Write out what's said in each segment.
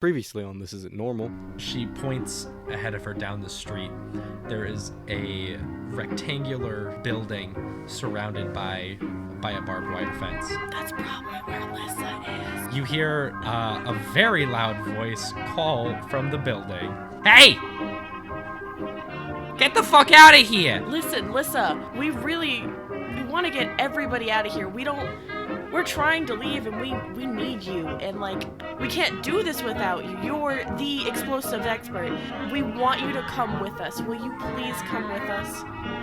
Previously on This Isn't Normal. She points ahead of her down the street. There is a rectangular building surrounded by a barbed wire fence. That's probably where Lissa is. You hear a very loud voice call from the building. Hey! Get the fuck out of here! Listen, Lissa, we want to get everybody out of here. We're trying to leave and we need you. And we can't do this without you. You're the explosive expert. We want you to come with us. Will you please come with us?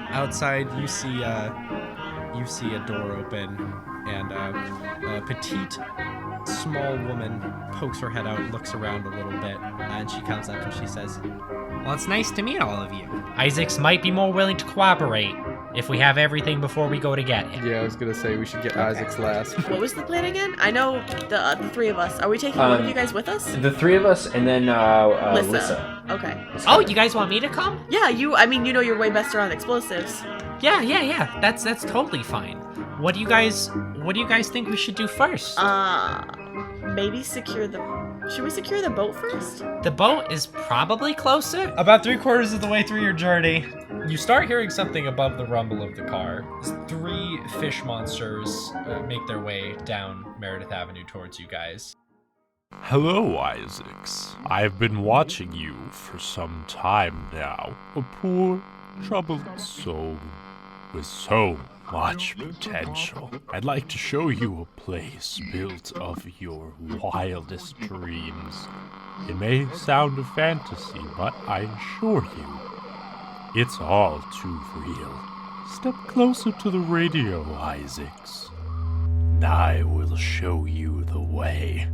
Outside, you see a door open, and a petite, small woman pokes her head out, looks around a little bit, and she comes up and she says, "Well, it's nice to meet all of you. Isaacs might be more willing to cooperate if we have everything before we go to get it." Yeah, I was gonna say we should get Isaac's last. What was the plan again? I know the three of us. Are we taking one of you guys with us? The three of us, and then Lissa. Okay. Oh, you guys want me to come? Yeah, you know you're way best around explosives. Yeah. That's totally fine. What do you guys think we should do first? Maybe should we secure the boat first? The boat is probably closer. About 3/4 of the way through your journey, you start hearing something above the rumble of the car. Three fish monsters make their way down Meredith Avenue towards you guys. Hello, Isaacs. I've been watching you for some time now. A poor, troubled soul with so much potential. I'd like to show you a place built of your wildest dreams. It may sound a fantasy, but I assure you, it's all too real. Step closer to the radio, Isaacs, and I will show you the way.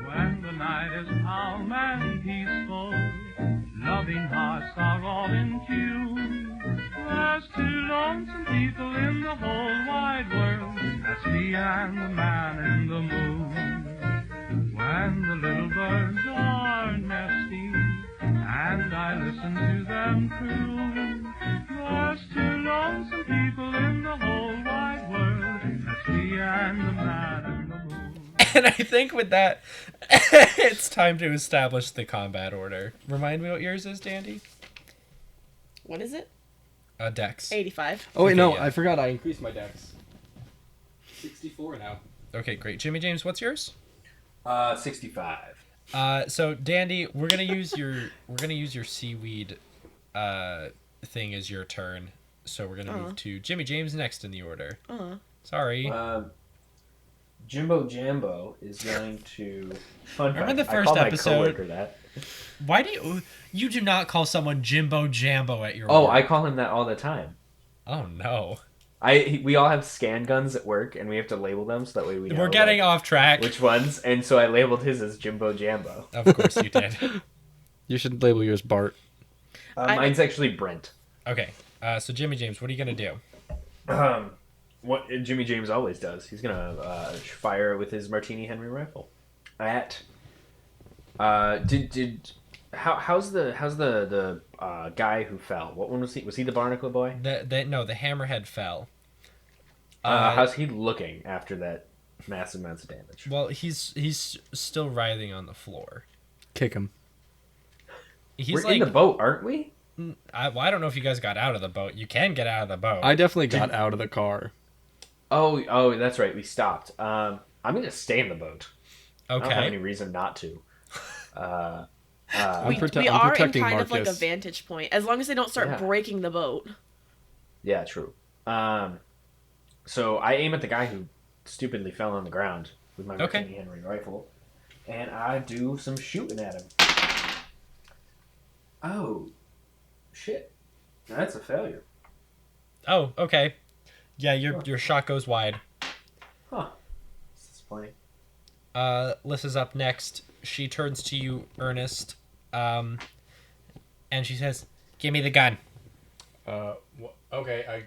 When the night is calm and peaceful, loving hearts are all in tune. There's two lonesome people in the whole wide world. That's me and the man in the moon. When the little birds are nesting and I listen to them croon, there's two lonesome people in the whole wide world. That's me and the man in the moon. And I think with that, it's time to establish the combat order. Remind me what yours is, Dandy? What is it? Dex. 85. Oh wait, Okay, no, yeah. I forgot I increased my dex. 64 now. Okay, great. Jimmy James, what's yours? 65. So Dandy, we're gonna use your seaweed thing as your turn. So we're gonna move to Jimmy James next in the order. Sorry. Jimbo Jambo is going to. Fun Remember fact, the I first call my episode? coworker that. Why do you do not call someone Jimbo Jambo at your Oh, work? I call him that all the time. Oh no. We all have scan guns at work, and we have to label them so that way we know. We're getting off track. which ones. And so I labeled his as Jimbo Jambo. Of course you did. You should label yours Bart. Mine's actually Brent. Okay. So Jimmy James, what are you gonna do? What Jimmy James always does. He's gonna fire with his Martini Henry rifle at. How's the guy who fell? What one was he? Was he the barnacle boy? The hammerhead fell. How's he looking after that massive amounts of damage? Well, he's still writhing on the floor. Kick him. He's We're in the boat, aren't we? I don't know if you guys got out of the boat. You can get out of the boat. I definitely got out of the car. Oh, that's right. We stopped. I'm gonna stay in the boat. I don't have any Okay. reason not to. We I'm are in protecting kind of like a Marcus. vantage point. As long as they don't start Yeah. breaking the boat. Yeah, true. So I aim at the guy who stupidly fell on the ground with my Okay. Martini Henry rifle, and I do some shooting at him. Oh, shit! That's a failure. Oh, okay. Yeah, your shot goes wide. Huh? That's disappointing. Lissa's up next. She turns to you, Ernest, and she says, "Give me the gun." Okay,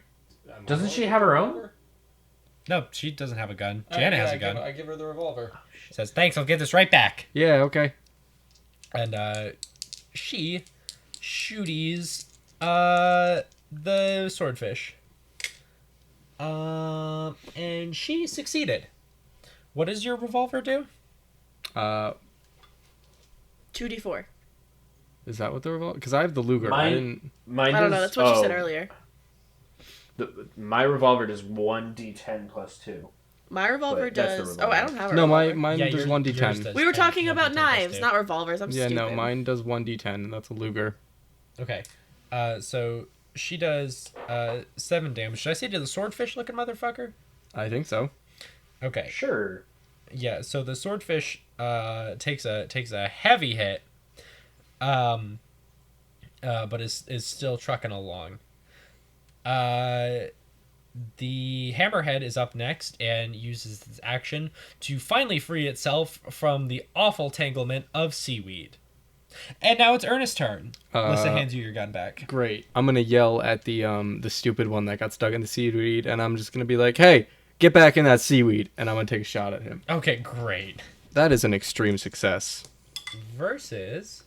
Doesn't she have her own? No, she doesn't have a gun. Jana has a gun. I give her the revolver. Says, "Thanks, I'll give this right back." Yeah, okay. And she shooties the swordfish. And she succeeded. What does your revolver do? 2d4. Is that what the revolver? Because I have the Luger. I didn't. Mine I don't know. does- That's what you said earlier. My revolver does 1d10 plus 2. My revolver But that's the does. Oh, I don't revolver. have a No, revolver. mine Yeah, does yours 1d10. does We were 10, talking about 1d10 plus knives, 2. not revolvers. I'm Yeah, stupid. no, mine does 1d10, and that's a Luger. Okay. So she does 7 damage. Should I say to the swordfish looking motherfucker? I think so. Okay. Sure. Yeah, so the swordfish takes a heavy hit, but is still trucking along. The hammerhead is up next and uses its action to finally free itself from the awful tanglement of seaweed. And now it's Ernest's turn. Alyssa hands you your gun back. Great. I'm gonna yell at the stupid one that got stuck in the seaweed, and I'm just gonna be like, "Hey, get back in that seaweed!" And I'm gonna take a shot at him. Okay, great. That is an extreme success. Versus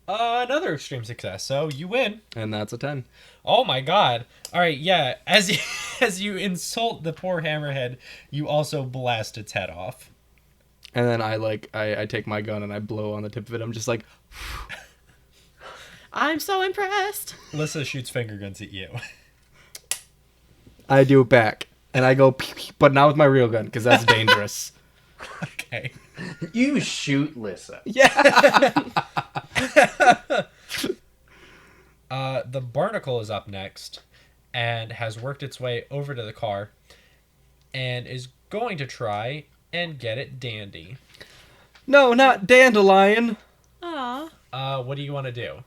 another extreme success. So you win. And that's a 10. Oh my god. All right, yeah. As you, as you insult the poor hammerhead, you also blast its head off. And then I take my gun and I blow on the tip of it. I'm just like, I'm so impressed. Alyssa shoots finger guns at you. I do it back. And I go, pew, pew, but not with my real gun, because that's dangerous. Okay. You shoot Lissa. The barnacle is up next and has worked its way over to the car and is going to try and get at Dandy. No, not Dandelion. Aw. What do you want to do?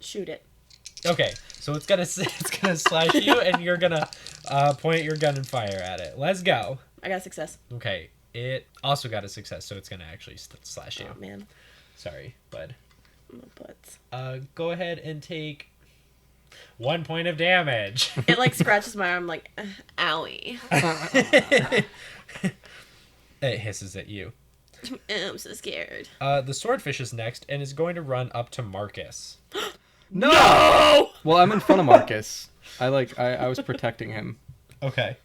Shoot it. Okay, so it's gonna slash you, and you're gonna point your gun and fire at it. Let's go. I got a success. Okay, it also got a success, so it's gonna actually slash you. Oh, man. Sorry, bud. But Go ahead and take 1 point of damage. it, like, scratches my arm, like, owie. It hisses at you. I'm so scared. The swordfish is next and is going to run up to Marcus. No! Well, I'm in front of Marcus. I was protecting him. Okay.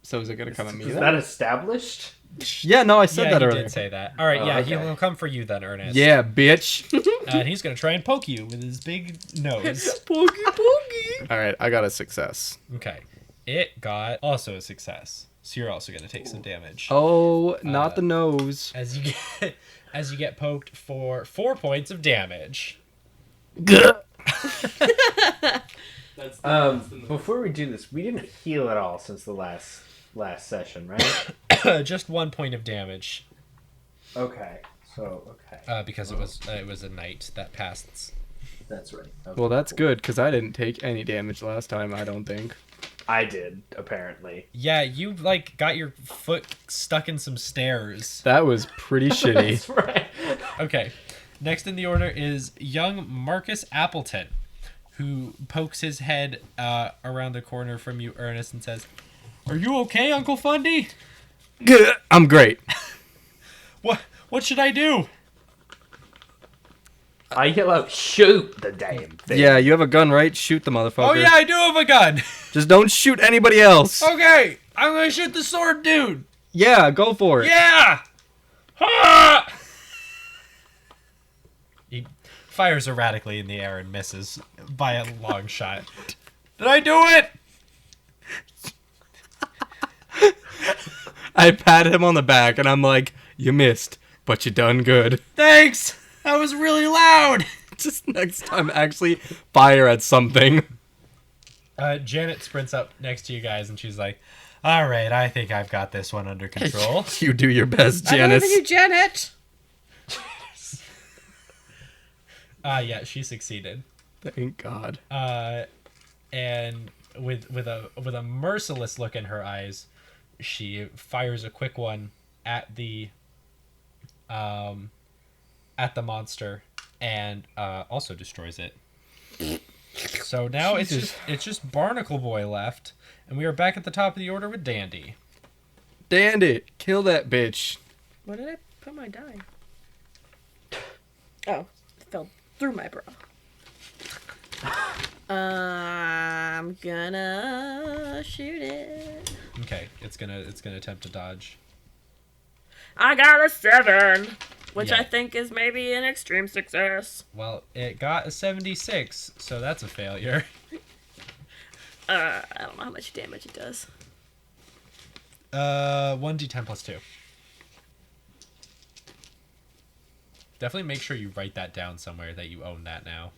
So is it going to come at me Is then? that established? Yeah, no, I said Yeah, that you earlier. did say that. All right, Oh, yeah, okay. he'll come for you then, Ernest. Yeah, bitch. And he's going to try and poke you with his big nose. Pokey, pokey. All right, I got a success. Okay. It got also a success. So you're also going to take some damage. Oh, not the nose. As you get poked for 4 points of damage. That's the Before we do this, we didn't heal at all since the last session, right? Just 1 point of damage. Okay. So okay. Because it was a night that passed. That's right. Okay, Well, that's cool. good, because I didn't take any damage last time, I don't think. I did apparently. Yeah, you like got your foot stuck in some stairs. That was pretty shitty. That's right. Okay. Next in the order is young Marcus Appleton, who pokes his head around the corner from you, Ernest, and says, "Are you okay, Uncle Fundy? I'm great. What should I do?" I yell out, "Shoot the damn thing!" Yeah, you have a gun, right? Shoot the motherfucker. Oh yeah, I do have a gun. Just don't shoot anybody else. Okay, I'm gonna shoot the sword dude. Yeah, go for it. Yeah. Ah! He fires erratically in the air and misses by a long shot. Did I do it? I pat him on the back, and I'm like, you missed, but you done good. Thanks. That was really loud. Just next time, actually fire at something. Janet sprints up next to you guys, and she's like, "All right, I think I've got this one under control." You do your best, I believe Janice. in you, Janet. Yeah, she succeeded. Thank God. And with a merciless look in her eyes, she fires a quick one at the monster and also destroys it. So now it's just Barnacle Boy left, and we are back at the top of the order with Dandy. Dandy, kill that bitch. Where did I put my die? Oh, it fell through my bra. I'm gonna shoot it. Okay, it's gonna attempt to dodge. I got a 7, which Yeah. I think is maybe an extreme success. Well, it got a 76, so that's a failure. I don't know how much damage it does. 1d10 plus 2. Definitely make sure you write that down somewhere that you own that now.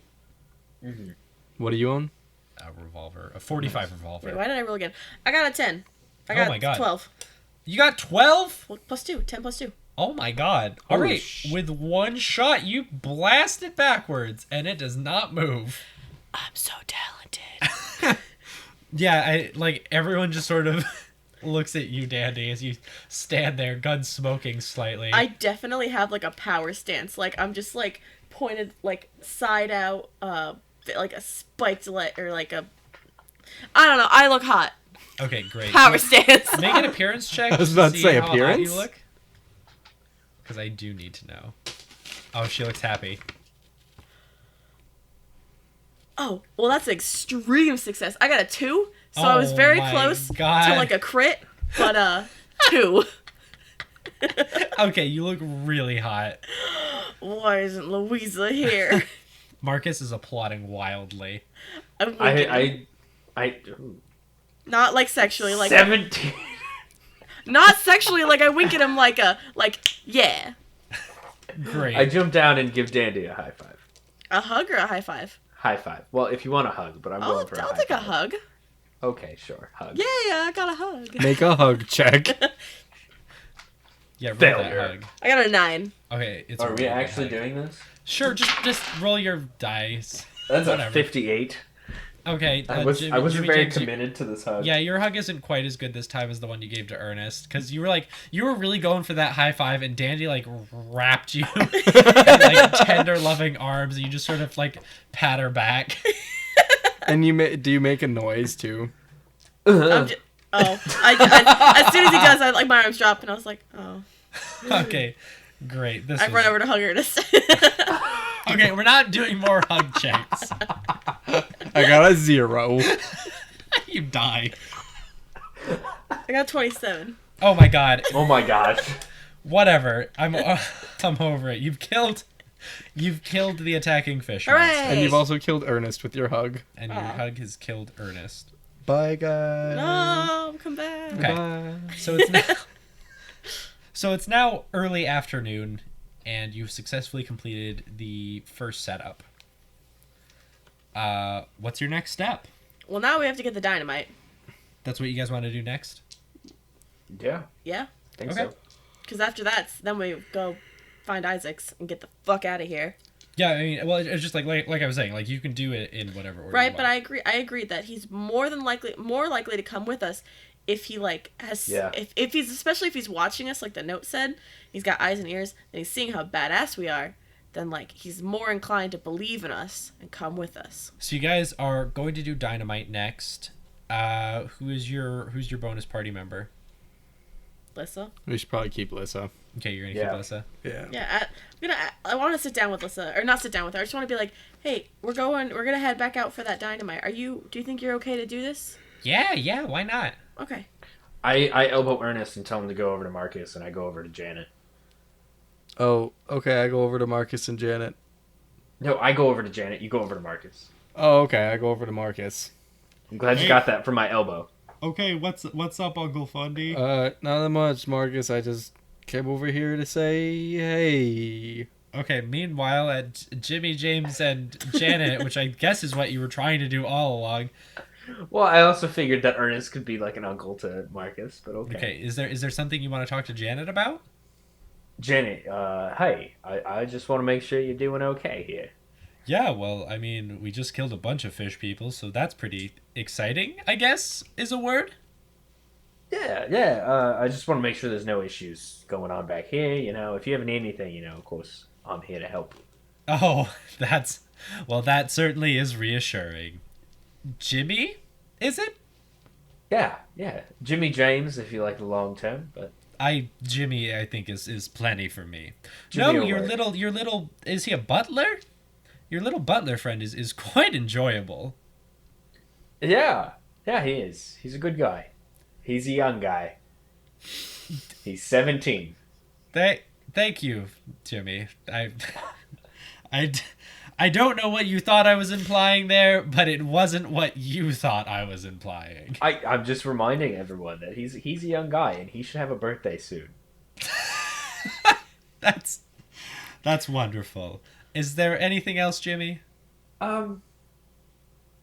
What do you own? A revolver, a 45 revolver. Wait, why did I roll again? I got a 10. I Oh got my God. 12. You got 12? Well, plus 2. 10 plus 2. Oh my god. All Holy right, with one shot, you blast it backwards, and it does not move. I'm so talented. Yeah, everyone just sort of looks at you, Dandy, as you stand there, gun smoking slightly. I definitely have like a power stance. Like I'm just like pointed like side out, like a spiked or like a. I don't know. I look hot. Okay, great. Power stance. Make an appearance check. I was about to see say how hot appearance? you look. Because I do need to know. Oh, she looks happy. Oh, well, that's an extreme success. I got a 2, so I was Oh very my close God. to like a crit, but 2. Okay, you look really hot. Why isn't Louisa here? Marcus is applauding wildly. I'm winking. Not like sexually, like 17. not sexually, like I wink at him like yeah, Great. I jump down and give Dandy a high five. a hug or a high five. High five. Well, if you want a hug, but I'm going for a I'll high take a five. hug. Okay, sure. Hug. Yeah, I got a hug. Make a hug check. Yeah, roll Failure. that hug. I got a 9. Okay, it's a Are we really good actually hug. doing this? Sure, just roll your dice. That's Whatever. a 58. Okay, I wasn't Jimmy very James, you- committed to this hug. Yeah, your hug isn't quite as good this time as the one you gave to Ernest, because you were really going for that high five, and Dandy wrapped you in tender, loving arms, and you just sort of pat her back. And do you make a noise too? As soon as he does, my arms drop, and I was like, oh. Okay, great. I run over to hug Ernest. Okay, we're not doing more hug checks. I got a 0. You die. I got 27. Oh my god. Oh my gosh. Whatever. I'm over it. You've killed the attacking fish Hooray! monster, And you've also killed Ernest with your hug. and your hug has killed Ernest. Bye, guys. No, come back. Okay. Bye. So it's now early afternoon, and you've successfully completed the first setup. What's your next step? Well, now we have to get the dynamite. That's what you guys want to do next? Yeah, Yeah? think Okay. so. Because after that, then we go find Isaacs and get the fuck out of here. Yeah, I mean, well, it's just like I was saying, you can do it in whatever order. Right, you but want. I agree that he's more likely to come with us if he has Yeah. if he's especially if he's watching us like the note said, he's got eyes and ears and he's seeing how badass we are, then he's more inclined to believe in us and come with us. So you guys are going to do dynamite next. Who's your bonus party member? Lissa? We should probably keep Lissa. Okay, you're gonna Yeah. keep Lissa. Yeah. Yeah, I want to sit down with Lissa, or not sit down with her. I just want to be like, hey, we're gonna head back out for that dynamite. Do you think you're okay to do this? Yeah, why not? Okay. I elbow Ernest and tell him to go over to Marcus, and I go over to Janet. Oh, okay. I go over to Marcus and Janet. No, I go over to Janet. You go over to Marcus. Oh, okay. I go over to Marcus. I'm glad you got that from my elbow. Okay, what's up, Uncle Fundy? Not that much, Marcus. I just came over here to say hey. Okay, meanwhile, at Jimmy, James, and Janet, which I guess is what you were trying to do all along. Well, I also figured that Ernest could be like an uncle to Marcus, but okay. Okay, is there something you want to talk to Janet about? Janet, hey, I just want to make sure you're doing okay here. Yeah, well, I mean, we just killed a bunch of fish people, so that's pretty exciting, I guess, is a word. Yeah, I just want to make sure there's no issues going on back here. If you ever need anything, of course, I'm here to help. Oh, that certainly is reassuring. Jimmy, is it? Yeah. Jimmy James, if you like the long term, but Jimmy, I think is plenty for me. Jimmy No, will your work. little, is he a butler? Your little butler friend is quite enjoyable. Yeah, he is. He's a good guy. He's a young guy. He's 17. Thank you, Jimmy. I don't know what you thought I was implying there, but it wasn't what you thought I was implying. I'm just reminding everyone that he's a young guy and he should have a birthday soon. That's wonderful. Is there anything else, Jimmy?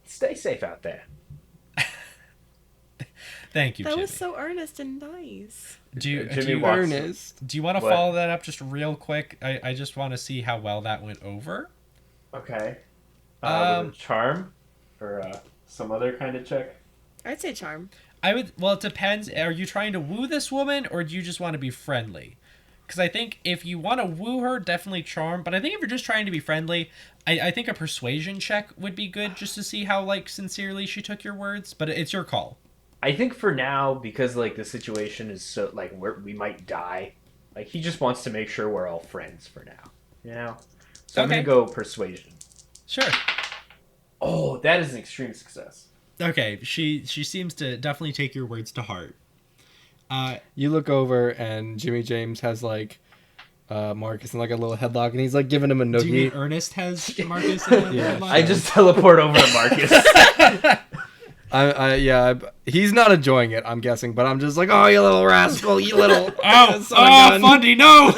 Stay safe out there. Thank you, That Jimmy. was so earnest and nice. Jimmy walks. Ernest. Do you want to What? follow that up just real quick? I just want to see how well that went over. Okay. Um, With a charm or some other kind of check. I'd say charm. Well, it depends. Are you trying to woo this woman, or do you just want to be friendly? Because I think if you want to woo her, definitely charm. But I think if you're just trying to be friendly, I think a persuasion check would be good just to see how, like, sincerely she took your words. But it's your call. I think for now, because like the situation is so like we might die, like he just wants to make sure we're all friends for now. You know. So I'm Okay. gonna go persuasion. Sure. Oh, that is an extreme success. Okay. She seems to definitely take your words to heart. You look over and Jimmy James has like Marcus in like a little headlock, and he's like giving him a Do you mean noogie. Ernest has Marcus? In the Yeah. headlock? I just teleport over to Marcus. He's not enjoying it, I'm guessing, but I'm just like, oh, you little rascal, you little son of a gun." Fundy, no!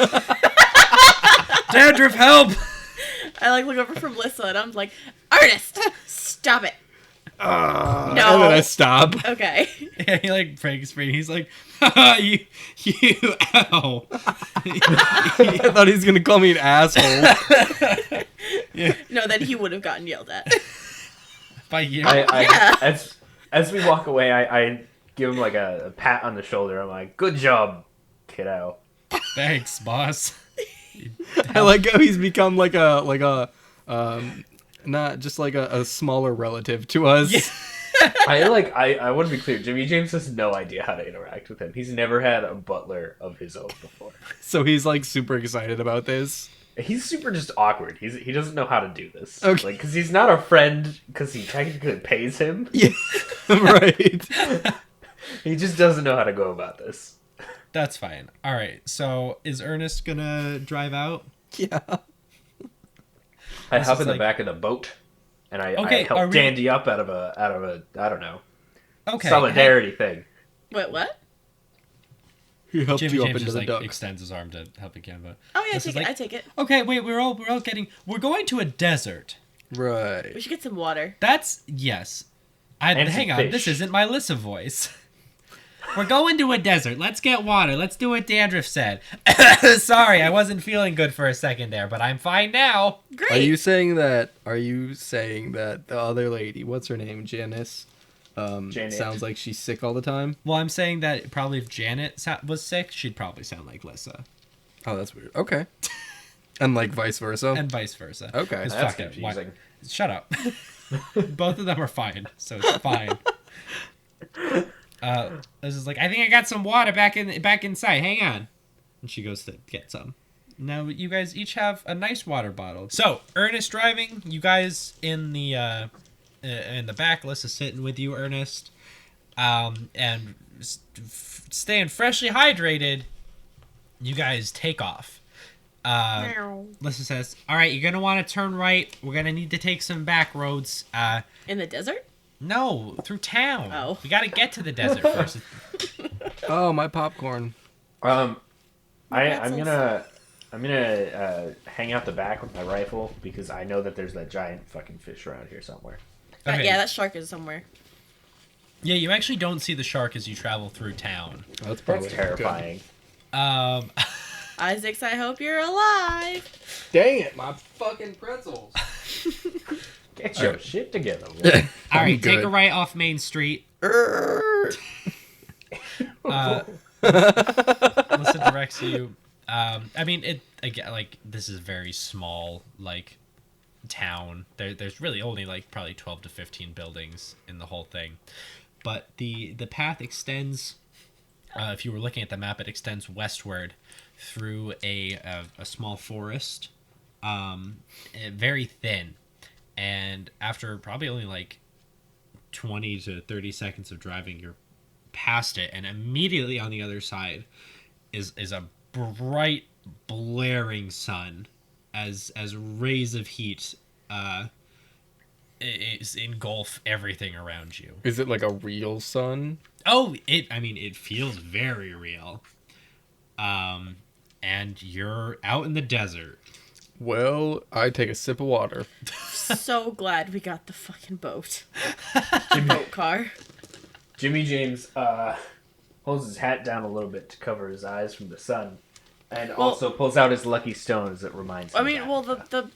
Dandruff, help! I like look over from Lissa and I'm like, Ernest, stop it. No. And then I stop. Okay. Yeah, he like breaks free. He's like, you, ow. I thought he was gonna call me an asshole. No, then he would have gotten yelled at. By you. Yeah. As we walk away, I give him like a pat on the shoulder. I'm like, good job, kiddo. Thanks, boss. I like how he's become like a not just like a smaller relative to us. I want to be clear. Jimmy James has no idea how to interact with him. He's never had a butler of his own before. So he's like super excited about this. He's super just awkward. He doesn't know how to do this. Okay. Like, because he's not a friend, because he technically pays him. Yeah, right. He just doesn't know how to go about this. That's fine. All right. So is Ernest gonna drive out? Yeah. I This hop is in the like- back of the boat, and I Okay, are help we- Dandy up out of a I don't know, Okay. solidarity thing. Wait, what? He helped Jimmy you up James into just the like duck. extends his arm to help again, but Oh yeah, This is I like- take it. okay. Wait, we're all going to a desert. Right. We should get some water. That's yes. And Hang some on, this fish. isn't my Lissa voice. We're going to a desert. Let's get water. Let's do what Dandruff said. Sorry, I wasn't feeling good for a second there, but I'm fine now. Great. Are you saying that the other lady, what's her name, Janice, Janet. sounds like she's sick all the time? Well, I'm saying that probably if Janet was sick, she'd probably sound like Lissa, Oh, that's weird. Okay. And like vice versa. and vice versa. Okay. 'Cause That's fuck it, why- confusing. Shut up. Both of them are fine, so it's fine. This is like, I think I got some water back inside. Hang on. And she goes to get some. Now you guys each have a nice water bottle. So Ernest driving, you guys in the back. Lissa's sitting with you, Ernest, and staying freshly hydrated. You guys take off. Lissa says, "All right, you're gonna want to turn right. We're gonna need to take some back roads. In the desert? No, through town. Oh. We gotta get to the desert first. Oh, my popcorn. I'm pretzels. gonna hang out the back with my rifle because I know that there's that giant fucking fish around here somewhere. Okay. Yeah, that shark is somewhere. Yeah, you actually don't see the shark as you travel through town. That's probably That's terrifying. Isaacs, I hope you're alive. Dang it, my fucking pretzels. Get your shit together. Will. All right, take good. a right off Main Street. Lissa directs you. I mean, it again. Like, this is very small. Like, town. There's really only like probably 12 to 15 buildings in the whole thing, but the path extends. If you were looking at the map, it extends westward through a small forest, very thin, and after probably only like 20 to 30 seconds of driving, you're past it, and immediately on the other side is a bright, blaring sun as rays of heat engulf everything around you. Is it like a real sun? Oh, it feels very real. And you're out in the desert. Well, I take a sip of water. So glad we got the fucking boat. Boat car. Jimmy James pulls his hat down a little bit to cover his eyes from the sun, and also pulls out his lucky stone as it reminds him. I mean, well, the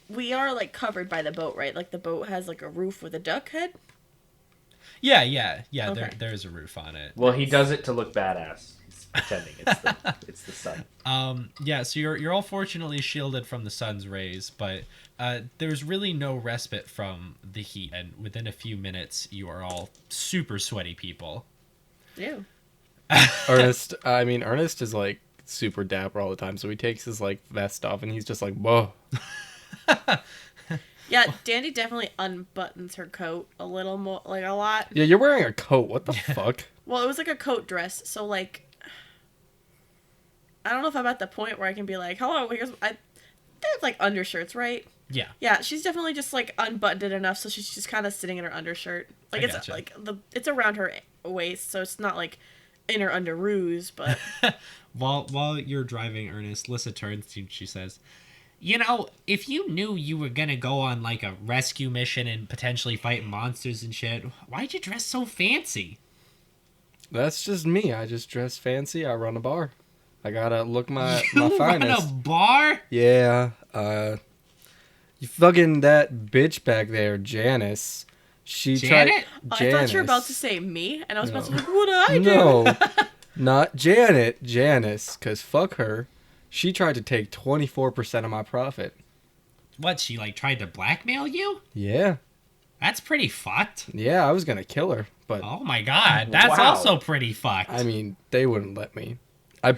we are like covered by the boat, right? Like the boat has like a roof with a duck head. Yeah. Okay. There's a roof on it. Well, he does it to look badass. He's pretending it's the sun. So you're all fortunately shielded from the sun's rays, but there's really no respite from the heat, and within a few minutes, you are all super sweaty people. Ew. Ernest is like super dapper all the time, so he takes his like vest off and he's just like, whoa. Yeah, Dandy definitely unbuttons her coat a little more, like a lot. Yeah, you're wearing a coat. What the fuck? Well, it was like a coat dress, so like, I don't know if I'm at the point where I can be like, hello, here's, they have like undershirts, right? Yeah. Yeah, she's definitely just like unbuttoned it enough, so she's just kind of sitting in her undershirt. Like it's gotcha. like it's around her waist, so it's not like in her underoos, but While you're driving, Ernest, Lissa turns to you and she says, "You know, if you knew you were gonna go on like a rescue mission and potentially fight monsters and shit, why'd you dress so fancy?" That's just me. I just dress fancy. I run a bar. I gotta look my You finest. run a bar? Yeah. You fucking that bitch back there, Janice. She Janet? tried. I thought you were about to say me, and I was about to No. be like, what did I do? No, not Janet. Janice, cause fuck her. She tried to take 24% of my profit. What, she like tried to blackmail you? Yeah. That's pretty fucked. Yeah, I was gonna kill her, but Oh my god, that's Wow. also pretty fucked. I mean, they wouldn't let me. I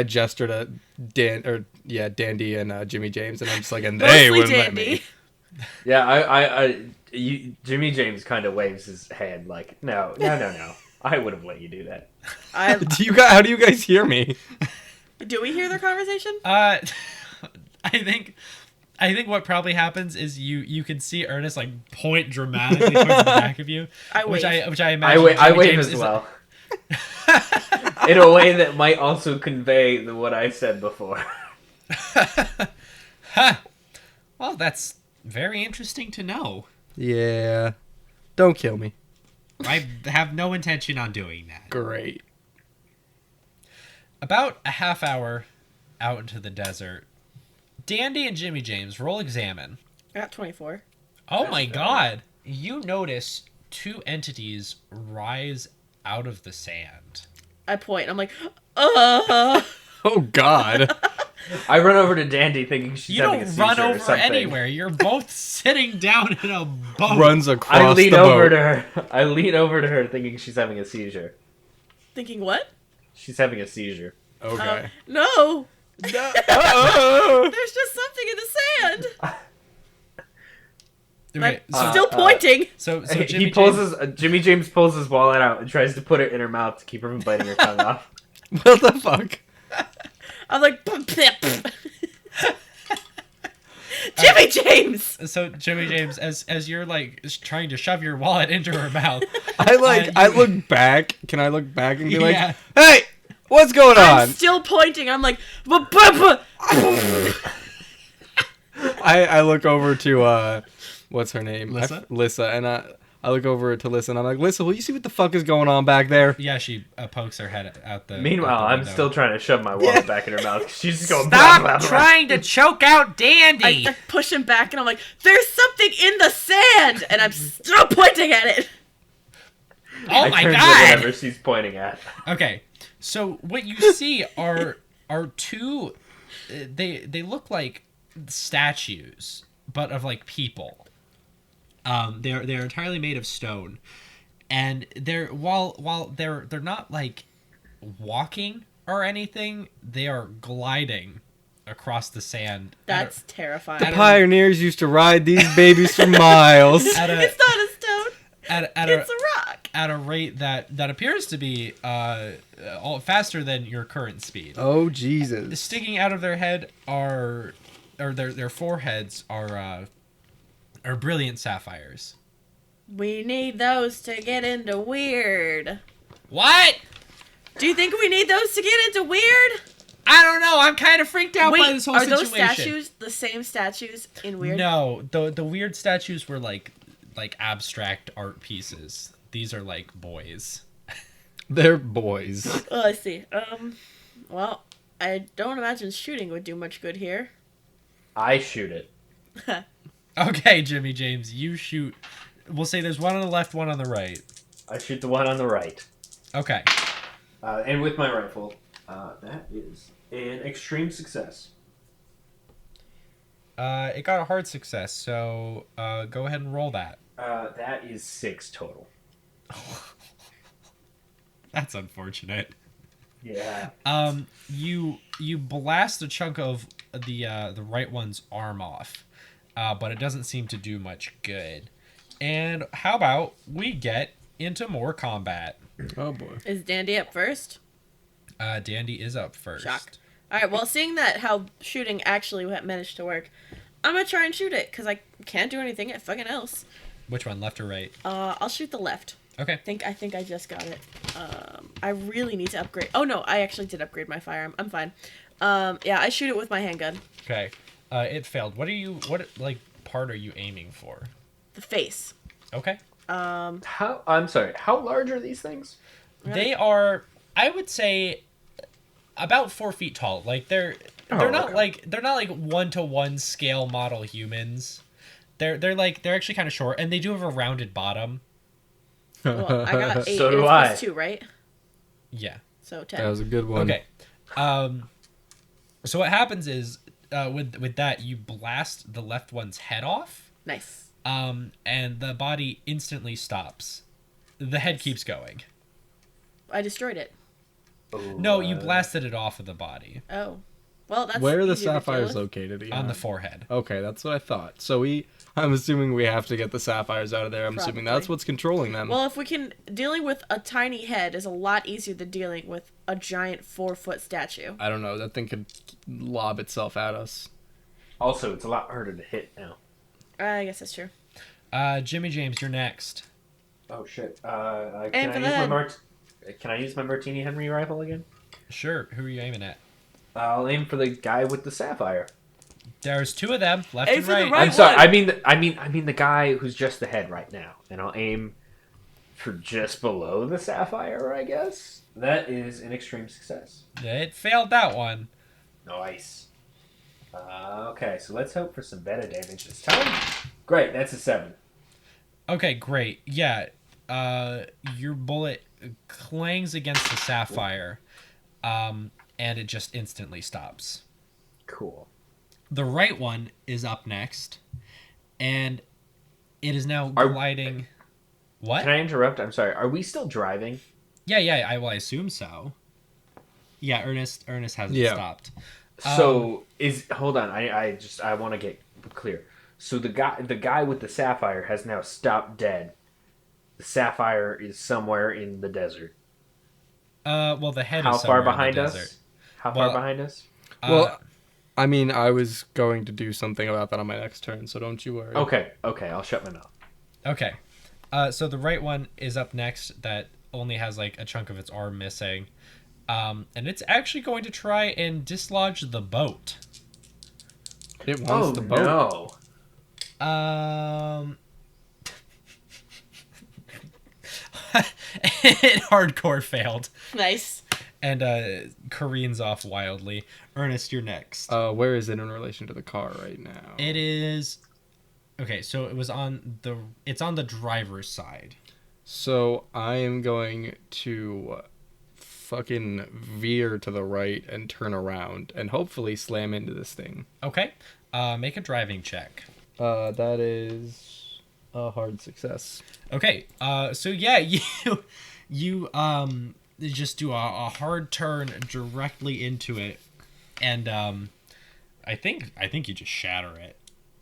gesture to Dandy and Jimmy James, and I'm just like, and they Mostly wouldn't let me. Dandy. Yeah, Jimmy James kind of waves his hand like, no. I would have let you do that. I, How do you guys hear me? do we hear their conversation? I think what probably happens is you can see Ernest like point dramatically towards the back of you, I which wave. I imagine I Jimmy wave James as is- well. In a way that might also convey what I said before. Well, that's very interesting to know. Yeah. Don't kill me. I have no intention on doing that. Great. About a half hour out into the desert, Dandy and Jimmy James roll examine. I got 24. Oh my god! You notice two entities rise out of the sand. I point. I'm like, Oh God. I run over to Dandy thinking she's You having a don't seizure run or over something. anywhere. You're both sitting down in a boat. Runs across I lean the over boat. to her. I lean over to her thinking she's having a seizure. thinking what? She's having a seizure. Okay. No, Oh. there's just something in the sand. Okay, I'm still pointing. so He Jimmy pulls James, his Jimmy James pulls his wallet out and tries to put it in her mouth to keep her from biting her tongue off. What the fuck? I'm like, Jimmy James. So Jimmy James, as you're like trying to shove your wallet into her mouth, I look back. Can I look back and be Yeah. like, hey, what's going I'm on? still pointing. I'm like, I look over to what's her name? Lissa? Lissa, and I look over to Lissa, and I'm like, Lissa, will you see what the fuck is going on back there? yeah, she pokes her head out the. Meanwhile, out the I'm window. still trying to shove my wallet back in her mouth. She's just going. Stop blah, blah, blah. trying to choke out Dandy. I push him back, and I'm like, there's something in the sand, and I'm still pointing at it. Oh I my turn to god! whatever she's pointing at. Okay, so what you see are two. They look like statues, but of like people. They're entirely made of stone, and they're while they're not like walking or anything, they are gliding across the sand. That's The terrifying. don't- pioneers used to ride these babies for miles. at a It's not a stone. at It's a rock. at a rate that appears to be all faster than your current speed. Oh Jesus! Sticking out of their head or their foreheads are brilliant sapphires. We need those to get into weird. What? Do you think we need those to get into weird? I don't know. I'm kind of freaked out by this whole are situation. those statues the same statues in weird? No, the weird statues were like abstract art pieces. These are like boys. They're boys. Oh, I see. Well, I don't imagine shooting would do much good here. I shoot it. Okay, Jimmy James, you shoot. We'll say there's one on the left, one on the right. I shoot the one on the right. Okay. And with my rifle, that is an extreme success. It got a hard success, so go ahead and roll that. That is 6 total. That's unfortunate. Yeah. You blast a chunk of the right one's arm off, but it doesn't seem to do much good. And how about we get into more combat? Oh boy. Is Dandy up first? Dandy is up first. Shock. All right. Well, seeing that how shooting actually managed to work, I'm gonna try and shoot it because I can't do anything fucking else. Which one, left or right? I'll shoot the left. Okay. I think I just got it. I really need to upgrade. Oh no, I actually did upgrade my firearm. I'm fine. Yeah, I shoot it with my handgun. Okay. It failed. What part are you aiming for? The face. Okay. I'm sorry. How large are these things? They are, I would say, about 4 feet tall. Like they're not like 1-to-1 scale model humans. They're actually kind of short, and they do have a rounded bottom. Well, I got 8. So do it's I. plus 2, right? Yeah. So 10. That was a good one. Okay. So what happens is with that you blast the left one's head off. Nice. And the body instantly stops. The head keeps going. I destroyed it. No, you blasted it off of the body. Oh. Well, that's Where are the easier to deal sapphires with. located again? On the forehead. Okay, that's what I thought. So I'm assuming we have to get the sapphires out of there. I'm assuming that's Probably. what's controlling them. Well, if we can, dealing with a tiny head is a lot easier than dealing with a giant 4-foot statue. I don't know. That thing could lob itself at us. Also, it's a lot harder to hit now. I guess that's true. Jimmy James, you're next. Oh shit. Aim for the head. Can I use my Martini Henry rifle again? Sure. Who are you aiming at? I'll aim for the guy with the sapphire. There's 2 of them, left Aim and for the right. right I'm sorry. one. I mean the guy who's just the head right now, and I'll aim for just below the sapphire. I guess that is an extreme success. It failed that one. Nice. Okay, so let's hope for some better damage this time. Great, that's a 7. Okay, great. Yeah. Your bullet clangs against the sapphire, and it just instantly stops. Cool. The right one is up next, and it is now gliding. What? Can I interrupt? I'm sorry. Are we still driving? Yeah. I assume so. Yeah, Ernest hasn't stopped. So hold on. I want to get clear. So the guy with the sapphire has now stopped dead. The sapphire is somewhere in the desert. Well, the head How is far somewhere in the behind desert. us? How far behind us? Well, I mean, I was going to do something about that on my next turn, so don't you worry. Okay, I'll shut my mouth. Okay. So the right one is up next that only has like a chunk of its arm missing. And it's actually going to try and dislodge the boat. It wants the boat. No. It hardcore failed Nice. and careens off wildly. Ernest, you're next. Where is it in relation to the car right now? It is okay. So it's on the driver's side. So I am going to fucking veer to the right and turn around and hopefully slam into this thing. Okay. Make a driving check. That is a hard success. Okay. So yeah, you just do a hard turn directly into it, and I think you just shatter it.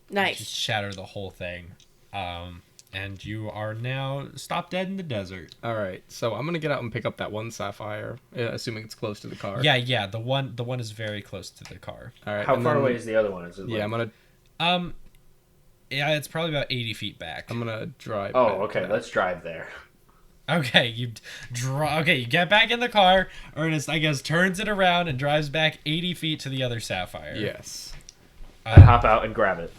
Nice. Just shatter the whole thing. And you are now stopped dead in the desert. All right, so I'm gonna get out and pick up that one sapphire, assuming it's close to the car. Yeah. The one is very close to the car. All right. How and far then- away is the other one? Is it Yeah, like... Yeah, it's probably about 80 feet back. I'm gonna drive. Oh, back okay. now. Let's drive there. Okay, you get back in the car. Ernest, I guess, turns it around and drives back 80 feet to the other sapphire. Yes. I hop out and grab it.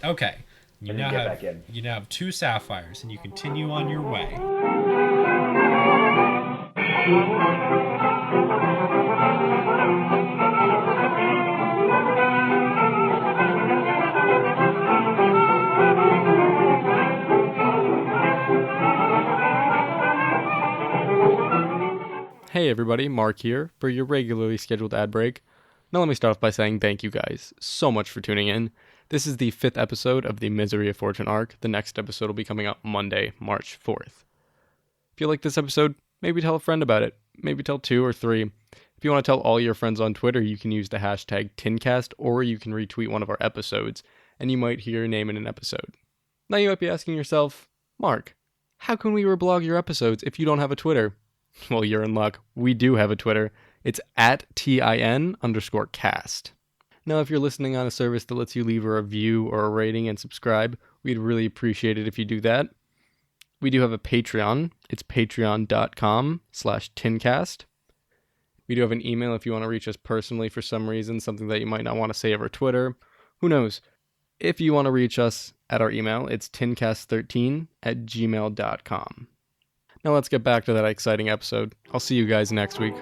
Okay. You And now then get have back in. you now have 2 sapphires, and you continue on your way. Hey everybody, Mark here for your regularly scheduled ad break. Now let me start off by saying thank you guys so much for tuning in. This is the 5th episode of the Misery of Fortune arc. The next episode will be coming out Monday, March 4th. If you like this episode, maybe tell a friend about it. Maybe tell 2 or 3. If you want to tell all your friends on Twitter, you can use the hashtag TinCast, or you can retweet one of our episodes, and you might hear your name in an episode. Now you might be asking yourself, Mark, how can we reblog your episodes if you don't have a Twitter? Well, you're in luck. We do have a Twitter. It's at @TIN_cast. Now, if you're listening on a service that lets you leave a review or a rating and subscribe, we'd really appreciate it if you do that. We do have a Patreon. It's patreon.com/tincast. We do have an email if you want to reach us personally for some reason, something that you might not want to say over Twitter. Who knows? If you want to reach us at our email, it's tincast13@gmail.com. Now let's get back to that exciting episode. I'll see you guys next week.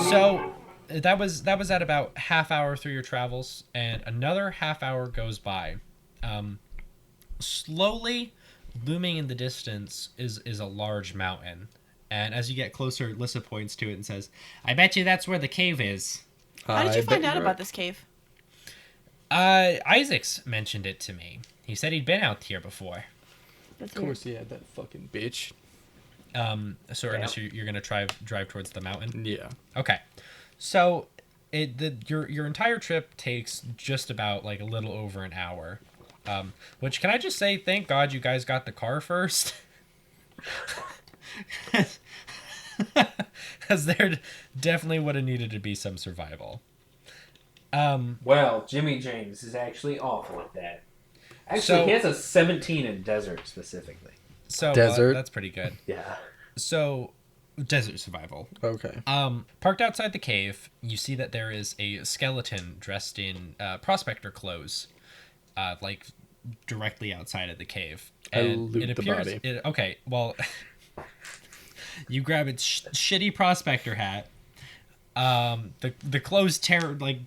So that was at about half hour through your travels, and another half hour goes by. Slowly looming in the distance is a large mountain, and as you get closer, Lissa points to it and says, "I bet you that's where the cave is." How did you find out about this cave? Isaacs mentioned it to me. He said he'd been out here before. That's Of course, yeah, that fucking bitch. So Ernest, you're gonna drive towards the mountain. Yeah. Okay, so your entire trip takes just about like a little over an hour. Which, can I just say, thank God you guys got the car first. Because there definitely would have needed to be some survival. Well, Jimmy James is actually awful at that. Actually, So- he has a 17 in desert specifically. So Desert? that's pretty good. Yeah. So, desert survival. Okay. Parked outside the cave, you see that there is a skeleton dressed in prospector clothes, like directly outside of the cave. I loot the body. Okay, well, you grab its shitty prospector hat. The clothes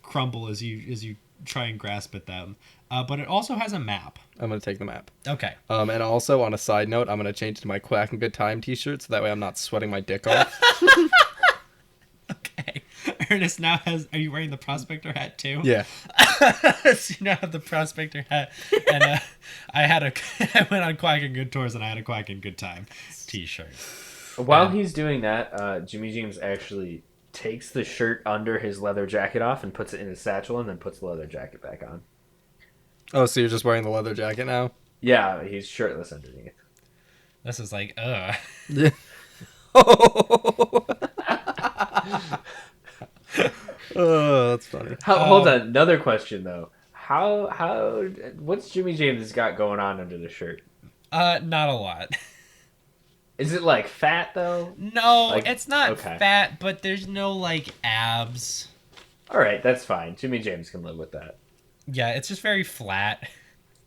crumble as you try and grasp at them. But it also has a map. I'm gonna take the map. Okay. And also, on a side note, I'm gonna change to my Quack and Good Time t-shirt so that way I'm not sweating my dick off. Okay. Ernest now are you wearing the prospector hat too? Yeah. So you now have the prospector hat, and I went on Quack and Good Tours, and I had a Quack and Good Time t-shirt. While he's doing that, Jimmy James actually takes the shirt under his leather jacket off and puts it in his satchel and then puts the leather jacket back on. Oh, so you're just wearing the leather jacket now? Yeah, he's shirtless underneath. This is like, Yeah. Oh, that's funny. Hold on, another question though. What's Jimmy James got going on under the shirt? not a lot. Is it like fat though? No, Like, it's not okay. fat, but there's no like abs. All right, that's fine. Jimmy James can live with that. Yeah, it's just very flat.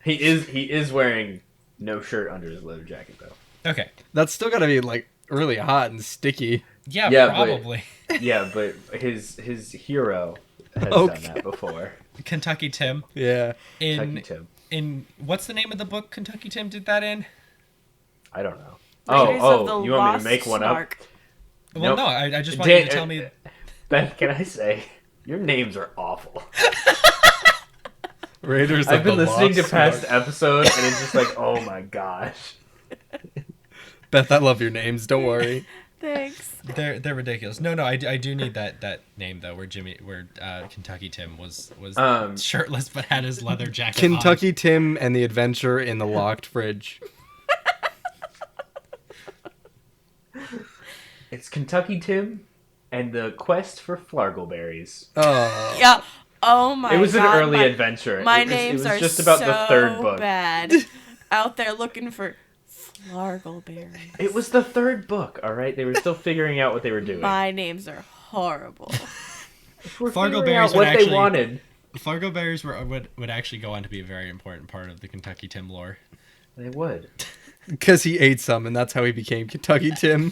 He is wearing no shirt under his leather jacket though. Okay. That's still gotta be like really hot and sticky. Yeah, Yeah, but- probably. Yeah, but his hero has Okay. done that before. Kentucky Tim. Yeah. Kentucky Tim. In what's the name of the book Kentucky Tim did that in? I don't know. Raiders of the You want me to Lost make one Ark. Well, Nope. no, I just want you to tell me. Ben, can I say your names are awful? Raiders I've of been the listening to Lost past Ark. episodes, and it's just like, oh my gosh. Beth, I love your names. Don't worry. Thanks. They're ridiculous. No, I do need that name though, where Kentucky Tim was shirtless but had his leather jacket on. Kentucky Tim and the Adventure in the Locked Fridge. It's Kentucky Tim and the quest for Flargleberries. Oh. Yeah. Oh my god. It was an early my, adventure. My it was, names it was are just about so the third book. bad. Out there looking for Flargleberries. It was the third book, all right? They were still figuring out what they were doing. My names are horrible. We're Flargleberries figuring out would what actually- they wanted. Flargleberries would actually go on to be a very important part of the Kentucky Tim lore. They would. Because he ate some, and that's how he became Kentucky Tim.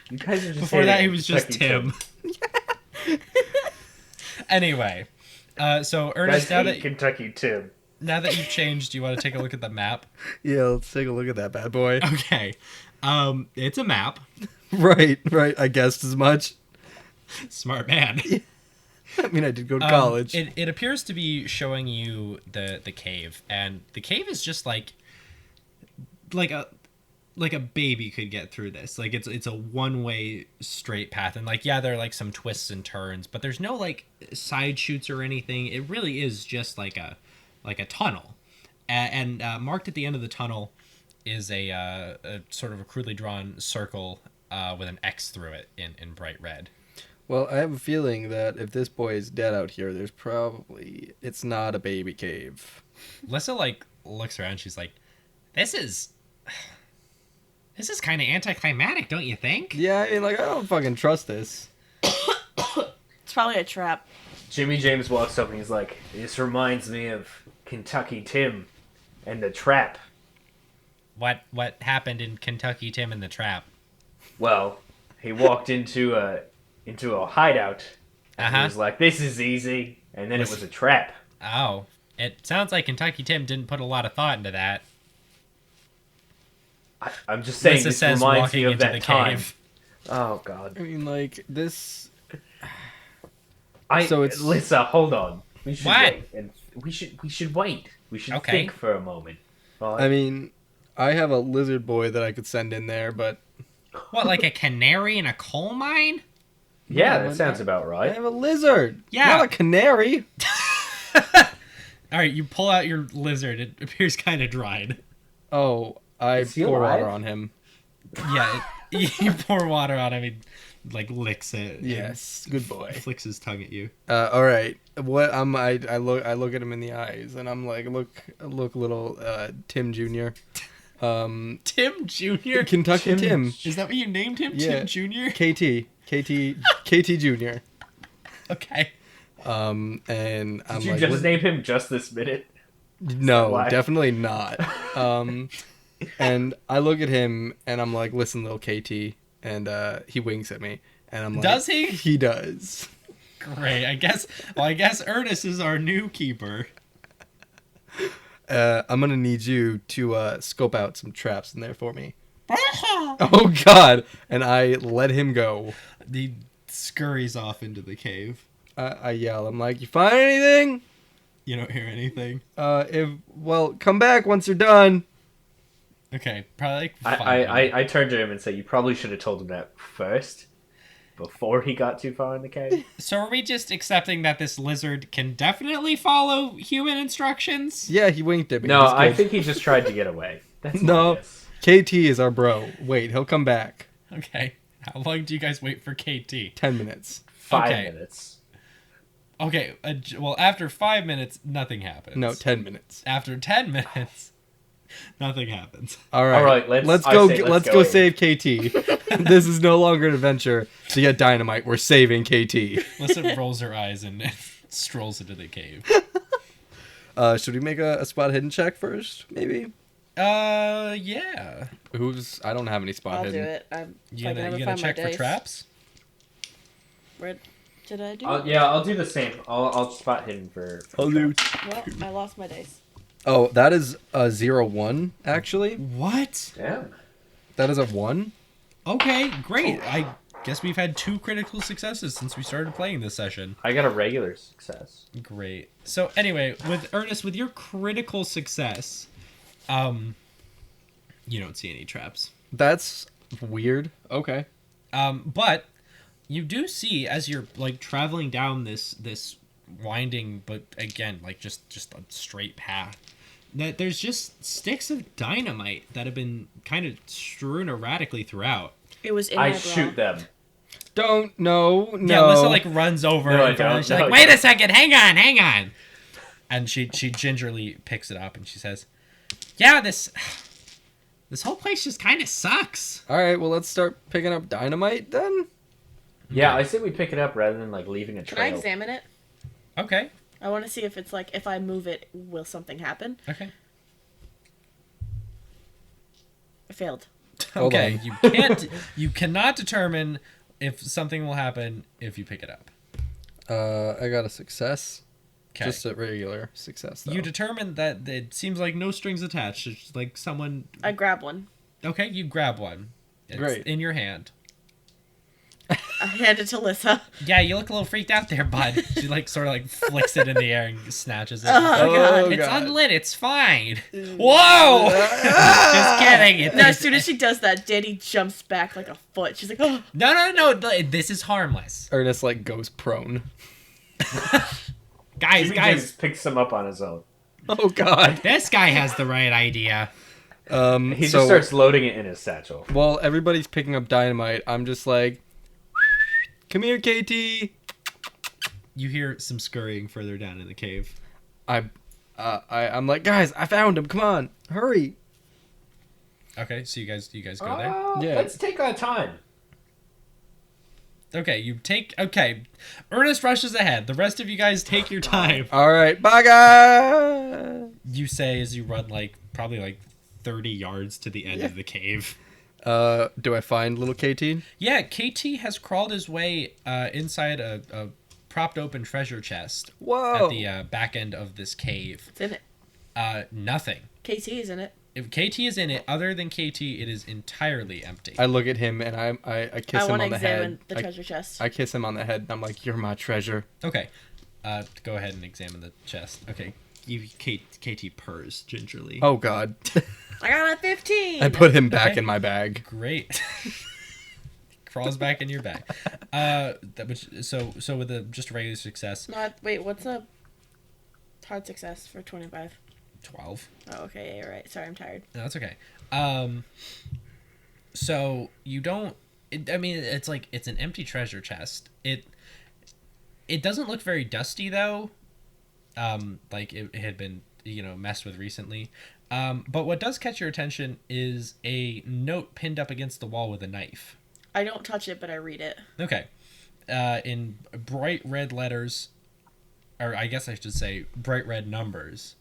You guys are just Before that, he hating was just Kentucky Tim. Anyway, so Guys Ernest, hate Kentucky Tim. now that you've changed, do you want to take a look at the map? Yeah, let's take a look at that bad boy. Okay, it's a map. Right. I guessed as much. Smart man. I mean, I did go to college. It appears to be showing you the cave, and the cave is just like a baby could get through this. Like it's a one-way straight path, and like, yeah, there are like some twists and turns, but there's no like side chutes or anything. It really is just like a tunnel, and marked at the end of the tunnel is a sort of a crudely drawn circle with an X through it in bright red. Well, I have a feeling that if this boy is dead out here, it's not a baby cave. Lissa like looks around. She's like, This is kind of anticlimactic, don't you think? Yeah, I mean, like, I don't fucking trust this. It's probably a trap. Jimmy James walks up and he's like, "This reminds me of Kentucky Tim and the Trap." What happened in Kentucky Tim and the Trap? Well, he walked into a hideout and he Uh-huh. was like, "This is easy," and then it was a trap. Oh, it sounds like Kentucky Tim didn't put a lot of thought into that. I'm just saying, Lissa this says reminds walking me of into that the time. cave. Oh God. I mean, like, this... So So it's it's- Lissa. Hold on. We should What? wait. And we should wait. We should Okay. think for a moment. Well, I mean, I have a lizard boy that I could send in there, but... What, like a canary in a coal mine? yeah, No, that sounds about I right. have a lizard! Yeah. Not a canary! All right, you pull out your lizard. It appears kind of dried. Oh, I Is he pour alive? water on him. Yeah, you pour water on him. He like licks it. and Yes, good boy. flicks his tongue at you. All right. What I look at him in the eyes, and I'm like, look, little Tim Jr. Tim Jr. Kentucky Tim. Is that what you named him? Yeah. Tim Jr. KT Jr. Okay. And Did I'm you like, just what- name him just this minute? No, Why? definitely not. And I look at him, and I'm like, listen, little KT, and he winks at me, and I'm like, Does he? He does. Great. I guess Ernest is our new keeper. I'm gonna need you to scope out some traps in there for me. Oh God! And I let him go. He scurries off into the cave. I yell. I'm like, you find anything? You don't hear anything. Come back once you're done. Okay, probably like 5 minutes. I turned to him and said, "You probably should have told him that first, before he got too far in the cave." So are we just accepting that this lizard can definitely follow human instructions? Yeah, he winked at me. No, He's I good. think he just tried to get away. That's No. my guess. KT is our bro. Wait, he'll come back. Okay. How long do you guys wait for KT? 10 minutes. 5 Okay. minutes. Okay, well, after 5 minutes, nothing happens. No, 10 minutes. After 10 minutes, nothing happens. All right. All right, let's go. say Let's let's go go save KT. This is no longer an adventure to get dynamite. We're saving KT. Melissa rolls her eyes and strolls into the cave. Should we make a spot hidden check first? Maybe. Yeah. I don't have any spot I'll hidden. do it. I'm You like, gonna, never you gonna find my check for dice. traps? Where did I do? Yeah, I'll do the same. I'll spot hidden for. I'll do. Well, I lost my dice. Oh, that is a 0-1. Actually, What? Damn. that is a 1. Okay, great. guess we've had 2 critical successes since we started playing this session. I got a regular success. Great. So anyway, with Ernest, with your critical success, you don't see any traps. That's weird. Okay. But you do see as you're like traveling down this winding, but again, like just a straight path, that there's just sticks of dynamite that have been kind of strewn erratically throughout. It was in I my bra. shoot them. Don't. No. Yeah, Alyssa like runs over No, I in front of don't. her. She's No, like, I "Wait a don't. second, hang on," and she gingerly picks it up and she says, "Yeah, this whole place just kind of sucks." All right. Well, let's start picking up dynamite then. Yeah, I say we pick it up rather than like leaving a Can I trail. examine it? Okay. I want to see if it's like, if I move it, will something happen? Okay. I failed. Hold Okay. on. You cannot determine if something will happen if you pick it up. I got a success. Okay. Just a regular success. Though. You determine that it seems like no strings attached. It's like someone. I grab one. Okay, you grab one. It's Great. in your hand. I hand it to Lissa. Yeah, you look a little freaked out there, bud. She like sort of like flicks it in the air and snatches it. Oh, God. It's God. unlit. It's fine. Whoa! Just kidding. No, as soon as she does that, Danny jumps back like a foot. She's like, oh. No. This is harmless. Ernest like goes prone. Guys, He guys. just picks them up on his own. Oh God. This guy has the right idea. He so, just starts loading it in his satchel. While everybody's picking up dynamite, I'm just like, come here, KT. You hear some scurrying further down in the cave. I'm like, guys, I found him. Come on, hurry. Okay, so you guys go there. Yeah. Let's take our time. Okay, Ernest rushes ahead. The rest of you guys take your time. All right, bye guys. You say as you run probably 30 yards to the end of the cave. Do I find little KT? Yeah, KT has crawled his way inside a propped open treasure chest Whoa. at the back end of this cave. It's in it. Nothing. KT is in it. If KT is in it, other than KT, it is entirely empty. I look at him and I kiss I him want to on the examine head. the treasure chest. I kiss him on the head and I'm like, you're my treasure. Okay, go ahead and examine the chest. Okay, KT purrs gingerly. Oh God. I got a 15. I put him back Okay. in my bag. Great. Crawls back in your bag. So with just a regular success, Wait, what's a hard success for 25? 12. Oh, okay, yeah, you're right. Sorry, I'm tired. No, that's okay. So you don't. It's like it's an empty treasure chest. It doesn't look very dusty though. Like it had been messed with recently. But what does catch your attention is a note pinned up against the wall with a knife. I don't touch it, but I read it. Okay. In bright red letters, or I guess I should say bright red numbers.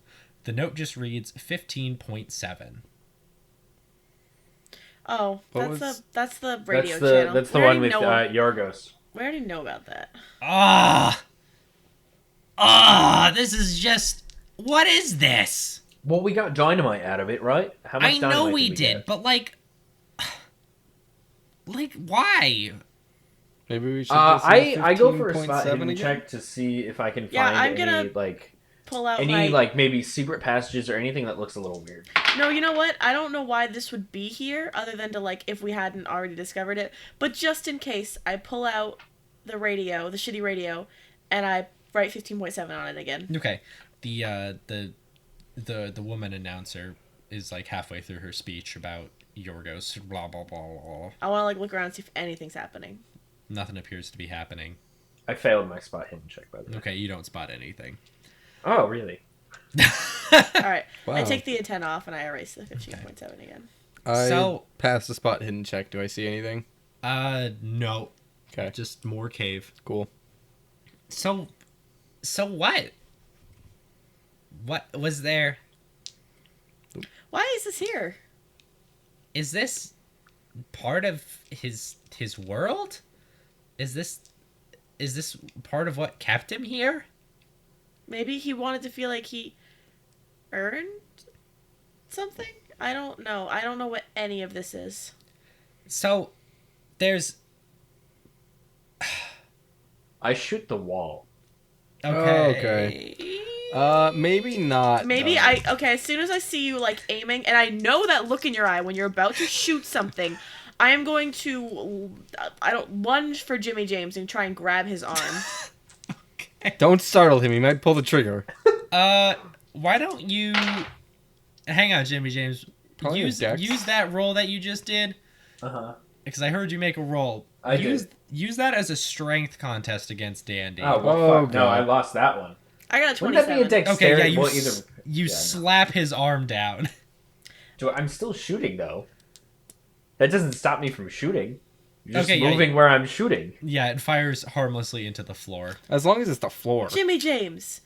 The note just reads 15.7. Oh, What that's the radio That's the channel. that's the We one already with know- Yorgos. We already know about that. This is just. What is this? Well, we got dynamite out of it, right? How much I know dynamite we did did, get? but like why? Maybe we should I go for a spot 15.7 hidden again? check to see if I can Yeah, find I'm any gonna like Pull out any like maybe secret passages or anything that looks a little weird. No, you know what? I don't know why this would be here, other than to if we hadn't already discovered it. But just in case, I pull out the radio, the shitty radio, and I write 15.7 on it again. Okay, the woman announcer is halfway through her speech about Yorgos. Blah blah blah blah. I want to look around and see if anything's happening. Nothing appears to be happening. I failed my spot hidden check by the way. Okay, you don't spot anything. Oh, really? All right, I Wow. take the intent off and I erase the 15.7 again. I So- passed the spot hidden check. Do I see anything? No, Okay, just more cave. cool. So what? What was there? Why is this here? Is this part of his world? Is this part of what kept him here? Maybe he wanted to feel like he earned something? I don't know. I don't know what any of this is. So there's I shoot the wall. Okay. Maybe not. Maybe though. as soon as I see you like aiming, and I know that look in your eye when you're about to shoot something, I am going to lunge for Jimmy James and try and grab his arm. Don't startle him. He might pull the trigger. Why don't you hang on, Jimmy James? Probably Use Dex. that roll that you just did, because I heard you make a roll. I did. Use that as a strength contest against Dandy. Oh, well, Oh, fuck. No, God. I lost that one. I got a Wouldn't that 27. be a Okay, dexterity? yeah, you Well, either... you yeah, no. slap his arm down. I'm still shooting, though. That doesn't stop me from shooing. You're just Okay, yeah, moving where I'm shooting. Yeah, it fires harmlessly into the floor. As long as it's the floor. Jimmy James,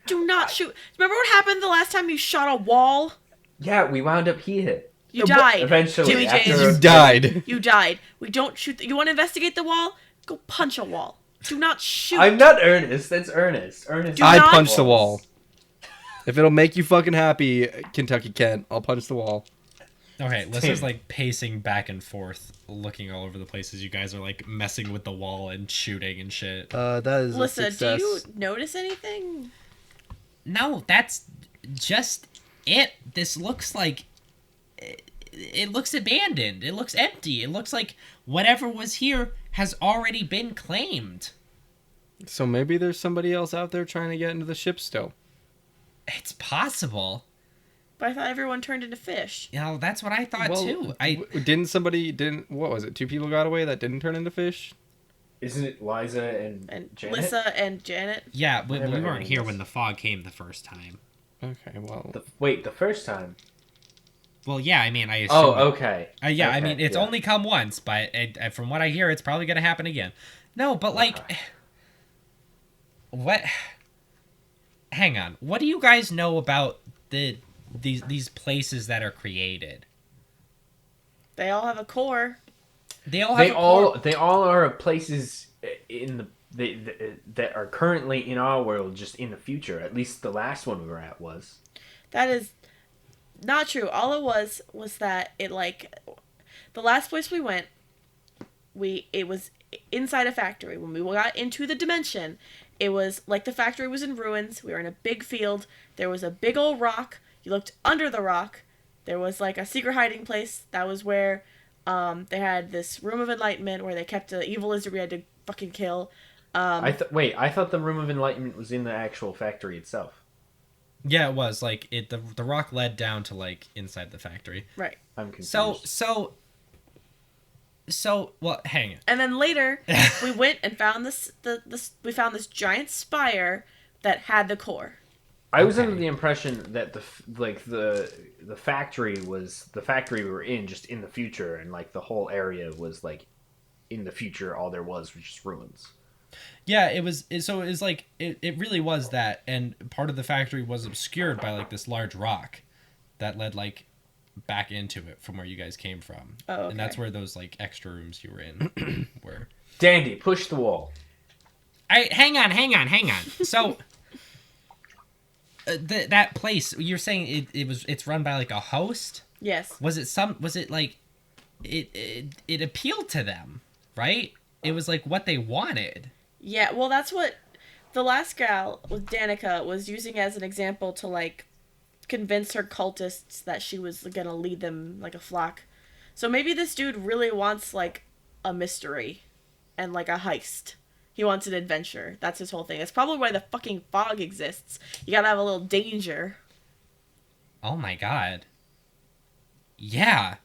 do not shoot. Remember what happened the last time you shot a wall? Yeah, we wound up here. You died. Eventually, Jimmy after James. You died. You died. We don't shoot. You want to investigate the wall? Go punch a wall. Do not shoot. I'm not Ernest. That's Ernest. Ernest. Do I not- punched the wall. If it'll make you fucking happy, Kentucky Kent, I'll punch the wall. Okay, Lissa's like pacing back and forth, looking all over the places. You guys are like messing with the wall and shooting and shit. That is a Lissa, do success. you notice anything? No, that's just it. This looks like it looks abandoned. It looks empty. It looks like whatever was here has already been claimed. So maybe there's somebody else out there trying to get into the ship still. It's possible. But I thought everyone turned into fish. You know, that's what I thought too. What was it? 2 people got away that didn't turn into fish? Isn't it Liza and And Janet? Lissa and Janet. Yeah, we Whatever her weren't name here is. when the fog came the first time. Okay, well. The first time. Well, yeah, I mean, I assume. Oh, okay. Yeah, I Okay, mean, it's yeah. only come once, but from what I hear, it's probably gonna happen again. No, but like, what? Hang on. What do you guys know about these places that are created? They all have a core. They all have They all are places in that are currently in our world, just in the future. At least the last one we were at was. That is not true. All it was that it like the last place we went, it was inside a factory. When we got into the dimension, it was like the factory was in ruins. We were in a big field. There was a big old rock. You looked under the rock. There was like a secret hiding place. That was where they had this room of enlightenment where they kept the evil lizard we had to fucking kill. I thought the room of enlightenment was in the actual factory itself. Yeah, it was like the rock led down to like inside the factory. Right. I'm confused. So well, hang on. And then later, we went and found this this giant spire that had the core. I was Okay. under the impression that the factory was the factory we were in, just in the future, and like the whole area was like in the future. All there was just ruins. Yeah, it was like it really was that, and part of the factory was obscured by like this large rock that led like back into it from where you guys came from. Oh, okay. And that's where those like extra rooms you were in were. Dandy, push the wall. Hang on. So that place you're saying it's run by like a host? Yes. Was it like it appealed to them, right? It was like what they wanted. Yeah, well, that's what the last gal with Danica was using as an example to, like, convince her cultists that she was gonna lead them like a flock. So maybe this dude really wants, like, a mystery and, like, a heist. He wants an adventure. That's his whole thing. That's probably why the fucking fog exists. You gotta have a little danger. Oh my god. Yeah.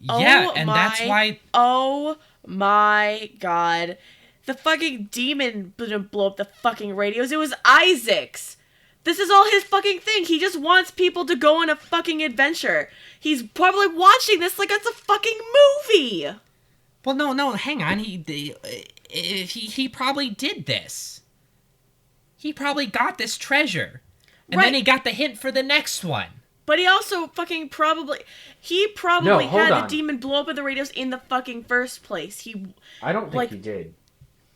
Oh Yeah, and that's my- why Oh my god. The fucking demon didn't blow up the fucking radios. It was Isaac's. This is all his fucking thing. He just wants people to go on a fucking adventure. He's probably watching this like it's a fucking movie. Well, no, hang on. He probably did this. He probably got this treasure. And then Right. he got the hint for the next one. But he also fucking probably No, hold had on. the demon blow up in the radios in the fucking first place. I don't think Like- he did.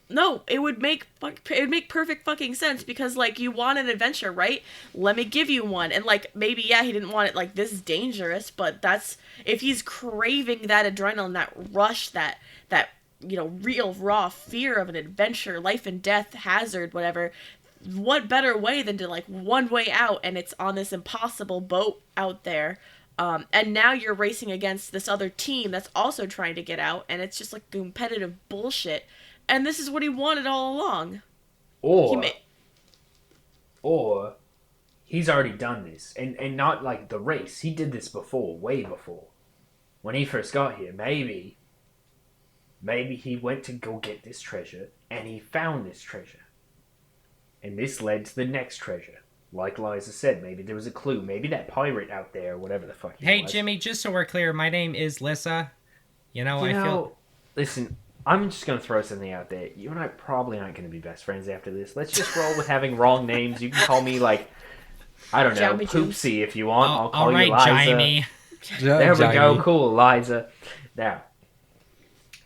No, it would make perfect fucking sense because like you want an adventure, right? Let me give you one. And like maybe he didn't want it like this is dangerous, but that's if he's craving that adrenaline, that rush, that real raw fear of an adventure, life and death, hazard, whatever, what better way than to like one way out, and it's on this impossible boat out there. And now you're racing against this other team that's also trying to get out, and it's just like competitive bullshit. And this is what he wanted all along. Or he's already done this, and not like the race. He did this before, way before, when he first got here. Maybe he went to go get this treasure, and he found this treasure, and this led to the next treasure. Like Liza said, maybe there was a clue. Maybe that pirate out there, whatever the fuck he was. Hey, Jimmy, just so we're clear, my name is Lissa. Listen, I'm just going to throw something out there. You and I probably aren't going to be best friends after this. Let's just roll with having wrong names. You can call me, like, I don't know, Jamie Poopsie if you want. I'll call all right, you Liza. Jamie. There we go. Cool, Liza. Now,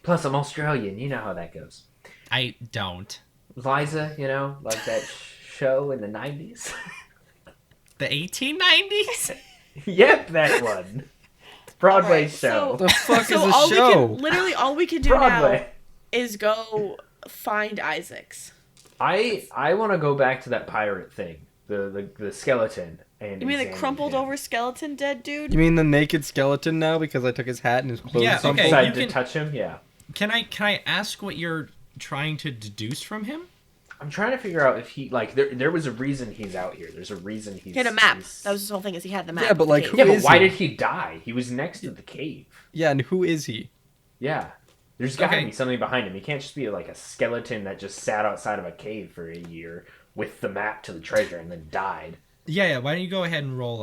plus I'm Australian. You know how that goes. I don't. Liza, like that show in the 90s. The 1890s? Yep, that one. Broadway Alright, show. so- The fuck is So a show? literally all we can do Broadway. now is go find Isaacs. I want to go back to that pirate thing, the skeleton, and You mean the examine crumpled him. over skeleton dead dude? You mean the naked skeleton now because I took his hat and his clothes? Yeah, crumpled? okay. Decided you to can- touch him. Yeah, Can I ask what you're trying to deduce from him? I'm trying to figure out if he there was a reason he's out here. There's a reason he's. He had a map. he's- That was his whole thing. Is he had the map? Yeah, but, of the like, cave. who Yeah, but is why he? did he die? He was next to the cave. Yeah, and who is he? Yeah. There's got to Okay. be something behind him. He can't just be like a skeleton that just sat outside of a cave for a year with the map to the treasure and then died. Yeah. Why don't you go ahead and roll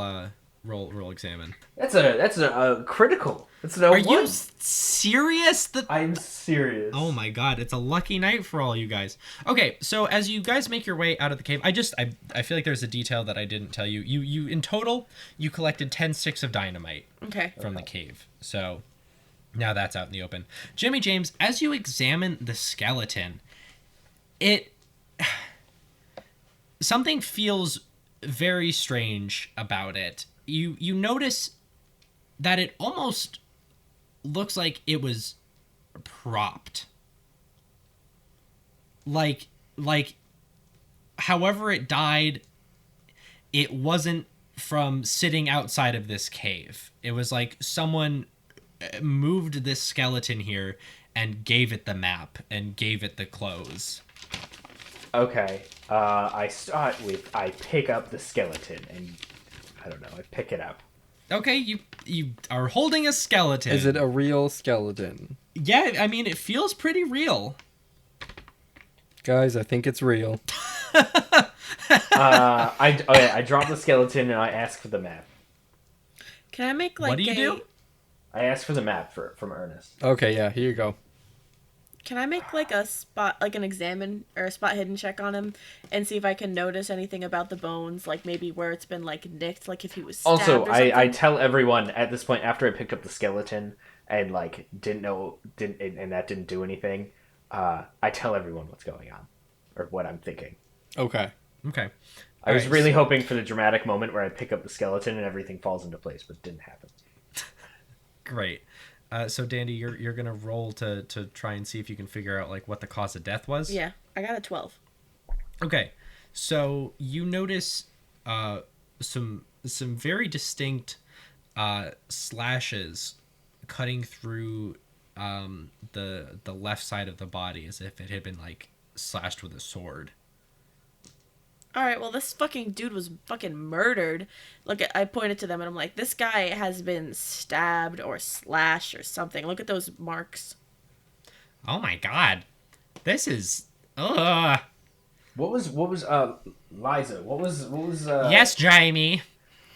examine? That's a critical. That's an Are 01. you serious? I'm serious. Oh my god, it's a lucky night for all you guys. Okay, so as you guys make your way out of the cave, I feel like there's a detail that I didn't tell you. You in total, you collected 10 sticks of dynamite Okay. from the cave. So now that's out in the open. Jimmy James, as you examine the skeleton, something feels very strange about it. You notice that it almost looks like it was propped. Like however it died, it wasn't from sitting outside of this cave. It was like someone moved this skeleton here and gave it the map and gave it the clothes. Okay. I start with I pick up the skeleton and I don't know. I pick it up. Okay, you are holding a skeleton. Is it a real skeleton? Yeah, I mean it feels pretty real. Guys, I think it's real. I drop the skeleton and I ask for the map. Can I make like What do you do? I ask for the map from Ernest. Okay, yeah, here you go. Can I make like a spot, like an examine or a spot hidden check on him, and see if I can notice anything about the bones, like maybe where it's been like nicked, like if he was stabbed Also, or I something? tell everyone at this point after I picked up the skeleton and like didn't and that didn't do anything. I tell everyone what's going on or what I'm thinking. Okay. Okay. I was Alright, really hoping for the dramatic moment where I pick up the skeleton and everything falls into place, but it didn't happen. Great. So Dandy, you're gonna roll to try and see if you can figure out like what the cause of death was. Yeah, I got a 12. Okay. So you notice some very distinct slashes cutting through the left side of the body as if it had been like slashed with a sword. Alright, well, this fucking dude was fucking murdered. Look, I pointed to them and I'm like, this guy has been stabbed or slashed or something. Look at those marks. Oh my god. This is ugh. What was Liza? What was Yes, Jamie.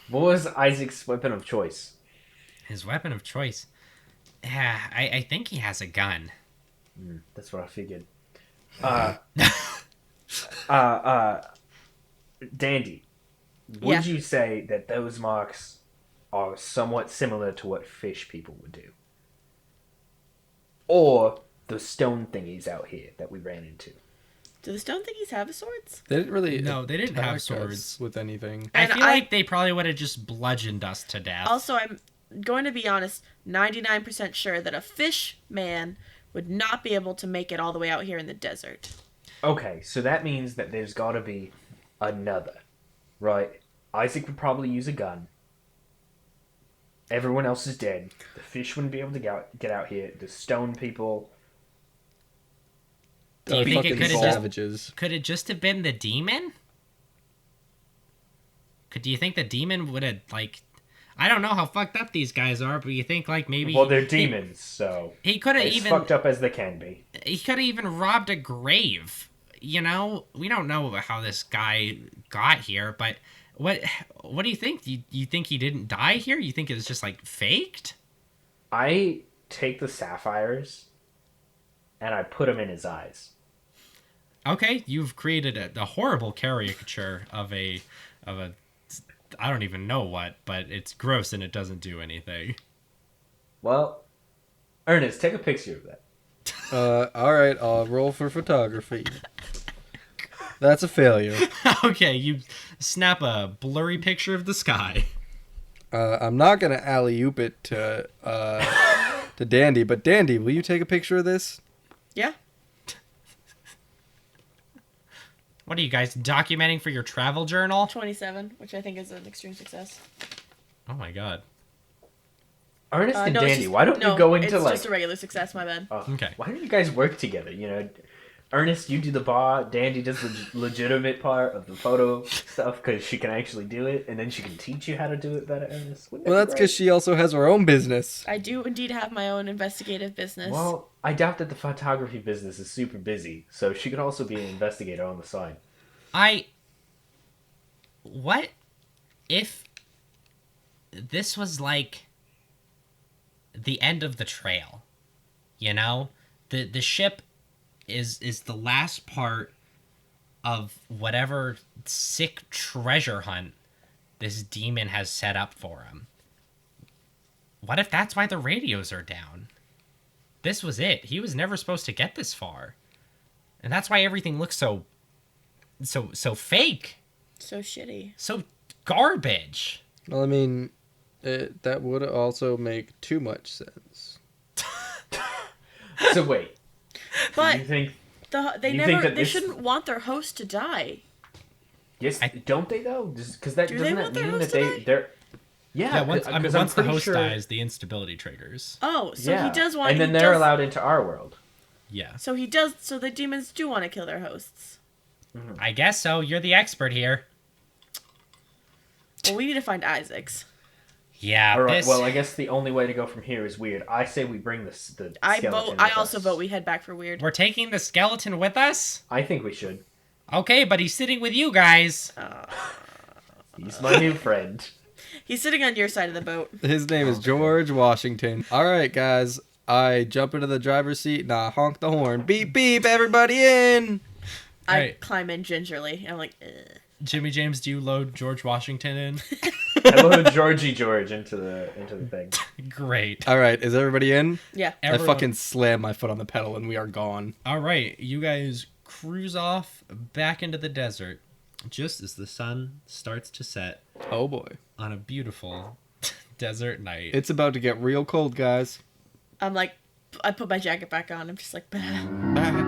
What was Isaac's weapon of choice? His weapon of choice. Yeah, I think he has a gun. That's what I figured. Dandy, would Yeah. you say that those marks are somewhat similar to what fish people would do? Or the stone thingies out here that we ran into? Do the stone thingies have swords? They didn't really. No, they didn't have attack us swords. with anything. I And feel I- like they probably would have just bludgeoned us to death. Also, I'm going to be honest, 99% sure that a fish man would not be able to make it all the way out here in the desert. Okay, so that means that there's got to be another, right? Isaac would probably use a gun. Everyone else is dead. The fish wouldn't be able to get out here. The stone people. Do you think it Fucking could have just savages. could it just have been the demon? Do you think the demon would have like? I don't know how fucked up these guys are, but you think like maybe Well, they're demons, so he could have as even fucked up as they can be. he could have even robbed a grave. You know, we don't know how this guy got here, but what do you think? You think he didn't die here? You think it was just like faked? I take the sapphires and I put them in his eyes. Okay, you've created a horrible caricature of a I don't even know what, but it's gross and it doesn't do anything. Well, Ernest, take a picture of that. All right, I'll roll for photography. That's a failure. Okay, you snap a blurry picture of the sky. I'm not gonna alley-oop it to Dandy, but Dandy, will you take a picture of this? Yeah. What are you guys documenting for your travel journal? 27, which I think is an extreme success. Oh my god. Ernest and No, it's Dandy, just- why don't no, you go into it's like... just a regular success, my bad. Oh, Okay. Why don't you guys work together? You know, Ernest, you do the bar. Dandy does the legitimate part of the photo stuff because she can actually do it, and then she can teach you how to do it better. Ernest, wouldn't that Well, be that's because great? she also has her own business. I do indeed have my own investigative business. Well, I doubt that the photography business is super busy, so she could also be an investigator on the side. What if this was like the end of the trail? You know? The ship is the last part of whatever sick treasure hunt this demon has set up for him. What if that's why the radios are down? This was it. He was never supposed to get this far. And that's why everything looks so fake. So shitty. So garbage. Well, I mean, that would also make too much sense. So wait, But you think? they you never think that they this- shouldn't want their host to die. Yes, don't they though? Because that Do they doesn't want that their mean host that to they die? they're yeah. Once I'm the pretty host sure- dies, the instability triggers. Oh, so yeah. he does want and then he they're does- allowed into our world. Yeah. So he does so the demons do want to kill their hosts. I guess so. You're the expert here. Well, we need to find Isaac's. Yeah. All right. this- Well, I guess the only way to go from here is weird. I say we bring the skeleton. I with also us. vote we head back for weird. we're taking the skeleton with us? I think we should. Okay, but he's sitting with you guys. He's my new friend. He's sitting on your side of the boat. His name is George Washington. All right, guys. I jump into the driver's seat and I honk the horn. Beep, beep, everybody in. I Right. climb in gingerly. And I'm like, ugh. Jimmy James, do you load George Washington in? I load Georgie George into the thing. Great. All right, is everybody in? Yeah. I Everyone- fucking slam my foot on the pedal and we are gone. All right, you guys cruise off back into the desert just as the sun starts to set Oh boy. on a beautiful desert night. It's about to get real cold, guys. I'm like, I put my jacket back on. I'm just like, bah. Bye.